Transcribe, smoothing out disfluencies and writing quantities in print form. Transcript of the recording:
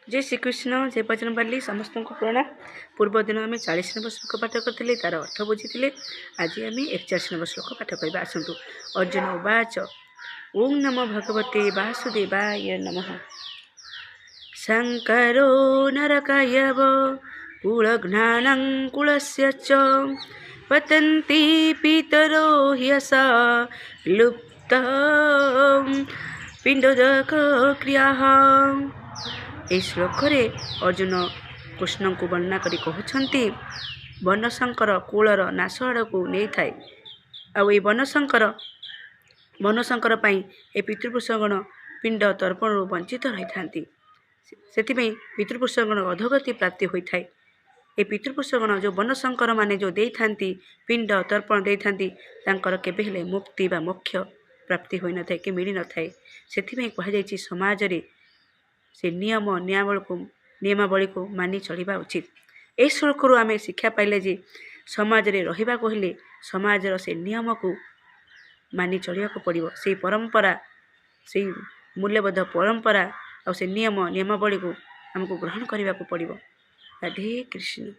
जय श्रीकृष्ण जय बजरंग बाली समस्त को प्रणाम। पूर्व दिन आम 40 नंबर श्लोक पाठ करते तार अर्थ बुझी। आज आम 41 नंबर श्लोक पाठ करवा आसतु। अर्जुन उवाच ओं नमो भगवते वासुदेवाय नमः। शंकरो नरकायव कुलज्ञानं कुलस्य च पतन्ति पितरो ह्यसा लुप्त पिंडोदक क्रियाः। ए श्लोक रे अर्जुन कृष्ण को वर्णना करी कहते वर्णशंकर कूलर नाश आड़ को नहीं थाए। आई वर्णशंकर ए पितृपुरुषगण पिंड तर्पण वंचित रही था। से पितृपुरुषगण अधोगति प्राप्ति होता है। ए पितृपुरुषगण जो वर्णशंकर माने जो दे था पिंड तर्पण दे था केबे मुक्ति बा मोक्ष प्राप्ति होई न थाए कि मिली न थाए। से कहुई समाज रे से नियमावली को मानि चलवा उचित। ए श्लोक आम शिक्षा पाइले जे समाज रे रहिबा कहले समाजर से नियम को मानि चलिया को पड़िबो। से परंपरा से मूल्यबोध परंपरा और से नियमावली को हमको ग्रहण करने को पड़िबो। राधे कृष्ण।